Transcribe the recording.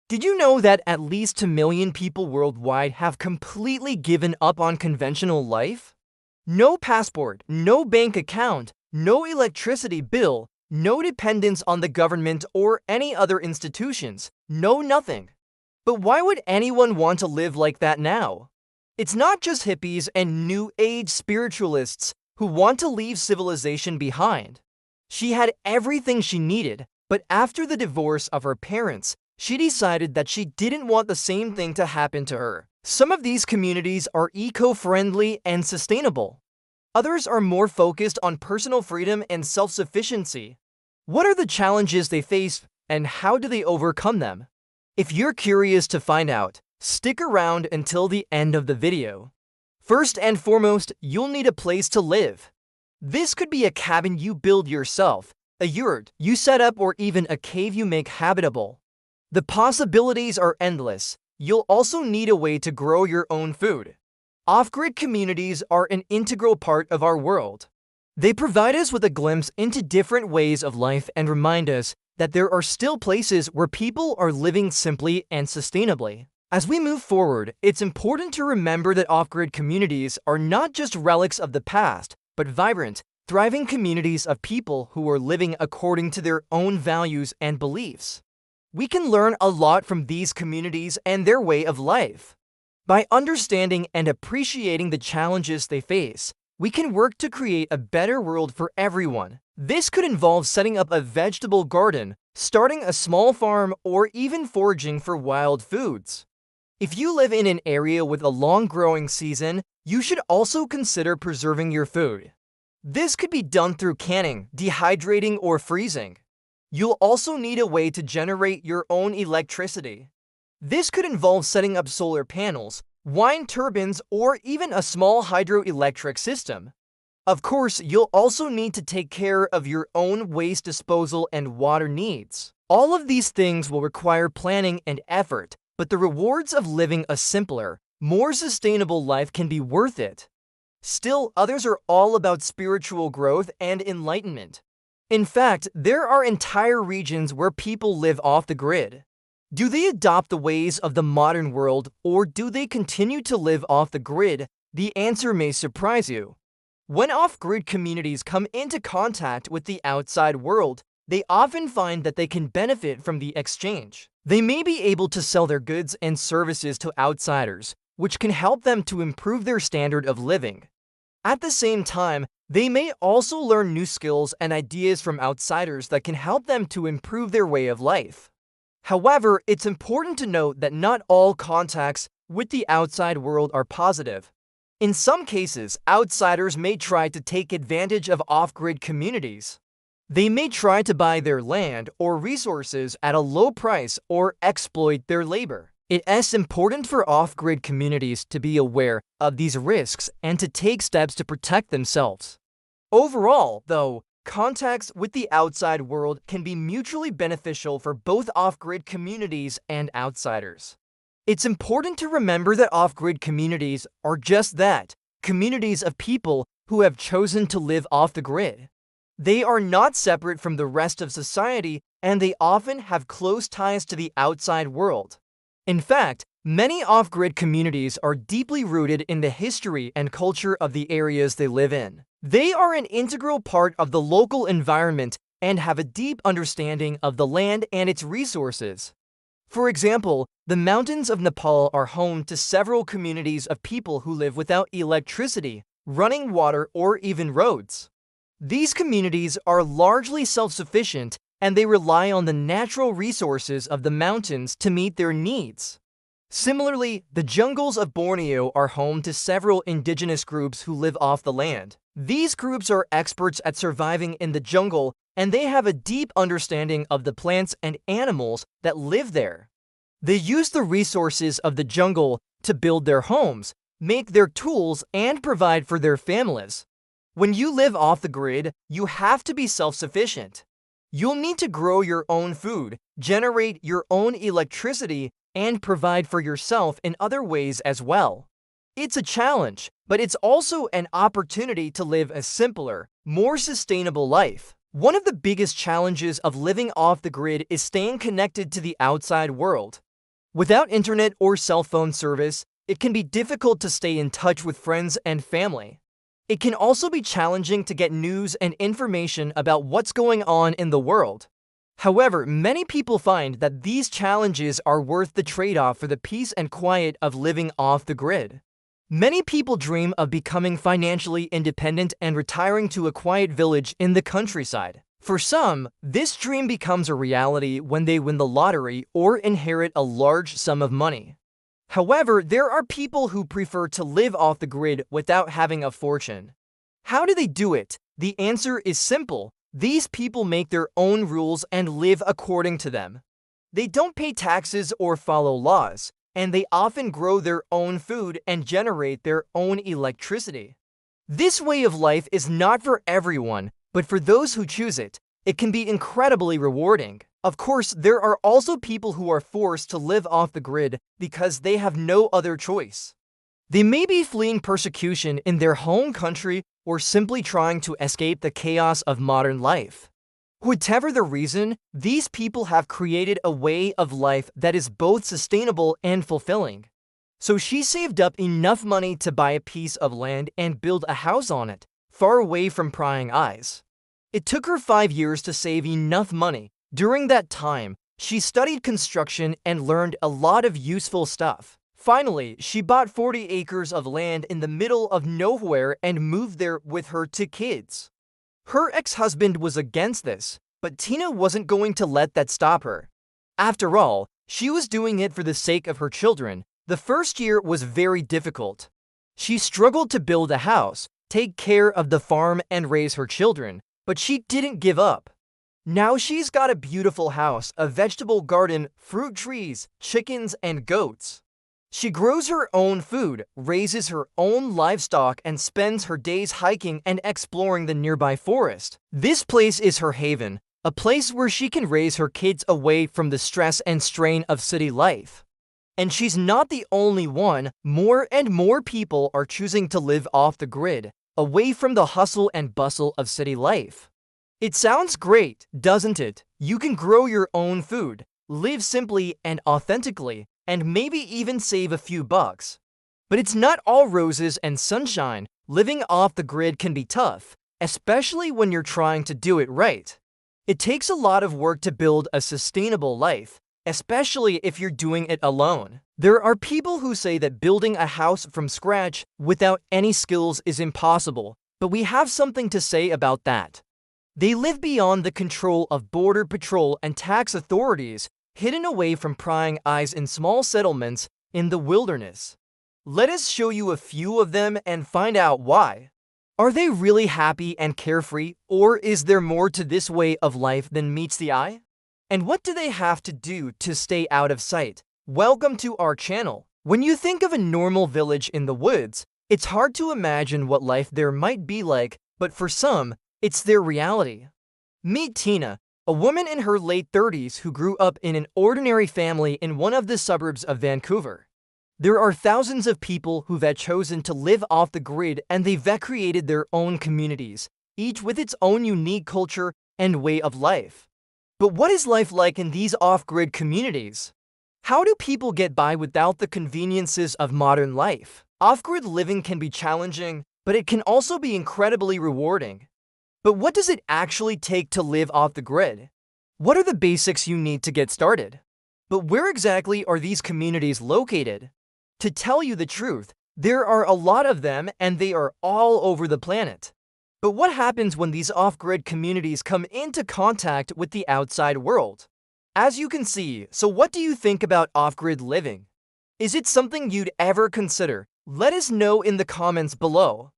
Did you know that at least 2 million people worldwide have completely given up on conventional life? No passport, no bank account, no electricity bill, no dependence on the government or any other institutions, no nothing. But why would anyone want to live like that now? It's not just hippies and New Age spiritualists who want to leave civilization behind. She had everything she needed, but after the divorce of her parents, she decided that she didn't want the same thing to happen to her. Some of these communities are eco-friendly and sustainable. Others are more focused on personal freedom and self-sufficiency. What are the challenges they face and how do they overcome them? If you're curious to find out, stick around until the end of the video. First and foremost, you'll need a place to live. This could be a cabin you build yourself, a yurt you set up, or even a cave you make habitable. The possibilities are endless. You'll also need a way to grow your own food. Off-grid communities are an integral part of our world. They provide us with a glimpse into different ways of life and remind us that there are still places where people are living simply and sustainably. As we move forward, it's important to remember that off-grid communities are not just relics of the past, but vibrant, thriving communities of people who are living according to their own values and beliefs. We can learn a lot from these communities and their way of life. By understanding and appreciating the challenges they face, we can work to create a better world for everyone. This could involve setting up a vegetable garden, starting a small farm, or even foraging for wild foods. If you live in an area with a long growing season, you should also consider preserving your food. This could be done through canning, dehydrating, or freezing. You'll also need a way to generate your own electricity. This could involve setting up solar panels, wind turbines, or even a small hydroelectric system. Of course, you'll also need to take care of your own waste disposal and water needs. All of these things will require planning and effort, but the rewards of living a simpler, more sustainable life can be worth it. Still, others are all about spiritual growth and enlightenment. In fact, there are entire regions where people live off the grid. Do they adopt the ways of the modern world, or do they continue to live off the grid? The answer may surprise you. When off-grid communities come into contact with the outside world, they often find that they can benefit from the exchange. They may be able to sell their goods and services to outsiders, which can help them to improve their standard of living. At the same time, they may also learn new skills and ideas from outsiders that can help them to improve their way of life. However, it's important to note that not all contacts with the outside world are positive. In some cases, outsiders may try to take advantage of off-grid communities. They may try to buy their land or resources at a low price or exploit their labor. It is important for off-grid communities to be aware of these risks and to take steps to protect themselves. Overall, though, contacts with the outside world can be mutually beneficial for both off-grid communities and outsiders. It's important to remember that off-grid communities are just that, communities of people who have chosen to live off the grid. They are not separate from the rest of society, and they often have close ties to the outside world. In fact, many off-grid communities are deeply rooted in the history and culture of the areas they live in. They are an integral part of the local environment and have a deep understanding of the land and its resources. For example, the mountains of Nepal are home to several communities of people who live without electricity, running water, or even roads. These communities are largely self-sufficient, and they rely on the natural resources of the mountains to meet their needs. Similarly, the jungles of Borneo are home to several indigenous groups who live off the land. These groups are experts at surviving in the jungle, and they have a deep understanding of the plants and animals that live there. They use the resources of the jungle to build their homes, make their tools, and provide for their families. When you live off the grid, you have to be self-sufficient. You'll need to grow your own food, generate your own electricity, and provide for yourself in other ways as well. It's a challenge, but it's also an opportunity to live a simpler, more sustainable life. One of the biggest challenges of living off the grid is staying connected to the outside world. Without internet or cell phone service, it can be difficult to stay in touch with friends and family. It can also be challenging to get news and information about what's going on in the world. However, many people find that these challenges are worth the trade-off for the peace and quiet of living off the grid. Many people dream of becoming financially independent and retiring to a quiet village in the countryside. For some, this dream becomes a reality when they win the lottery or inherit a large sum of money. However, there are people who prefer to live off the grid without having a fortune. How do they do it? The answer is simple. These people make their own rules and live according to them. They don't pay taxes or follow laws, and they often grow their own food and generate their own electricity. This way of life is not for everyone, but for those who choose it, it can be incredibly rewarding. Of course, there are also people who are forced to live off the grid because they have no other choice. They may be fleeing persecution in their home country or simply trying to escape the chaos of modern life. Whatever the reason, these people have created a way of life that is both sustainable and fulfilling. So she saved up enough money to buy a piece of land and build a house on it, far away from prying eyes. It took her 5 years to save enough money. During that time, she studied construction and learned a lot of useful stuff. Finally, she bought 40 acres of land in the middle of nowhere and moved there with her 2 kids. Her ex-husband was against this, but Tina wasn't going to let that stop her. After all, she was doing it for the sake of her children. The first year was very difficult. She struggled to build a house, take care of the farm, and raise her children, but she didn't give up. Now she's got a beautiful house, a vegetable garden, fruit trees, chickens, and goats. She grows her own food, raises her own livestock, and spends her days hiking and exploring the nearby forest. This place is her haven, a place where she can raise her kids away from the stress and strain of city life. And she's not the only one. More and more people are choosing to live off the grid, away from the hustle and bustle of city life. It sounds great, doesn't it? You can grow your own food, live simply and authentically, and maybe even save a few bucks. But it's not all roses and sunshine. Living off the grid can be tough, especially when you're trying to do it right. It takes a lot of work to build a sustainable life, especially if you're doing it alone. There are people who say that building a house from scratch without any skills is impossible, but we have something to say about that. They live beyond the control of border patrol and tax authorities, hidden away from prying eyes in small settlements in the wilderness. Let us show you a few of them and find out why. Are they really happy and carefree, or is there more to this way of life than meets the eye? And what do they have to do to stay out of sight? Welcome to our channel. When you think of a normal village in the woods, it's hard to imagine what life there might be like, but for some, it's their reality. Meet Tina, a woman in her late 30s who grew up in an ordinary family in one of the suburbs of Vancouver. There are thousands of people who've chosen to live off the grid, and they've created their own communities, each with its own unique culture and way of life. But what is life like in these off-grid communities? How do people get by without the conveniences of modern life? Off-grid living can be challenging, but it can also be incredibly rewarding. But what does it actually take to live off the grid? What are the basics you need to get started? But where exactly are these communities located? To tell you the truth, there are a lot of them, and they are all over the planet. But what happens when these off-grid communities come into contact with the outside world? As you can see, so what do you think about off-grid living? Is it something you'd ever consider? Let us know in the comments below.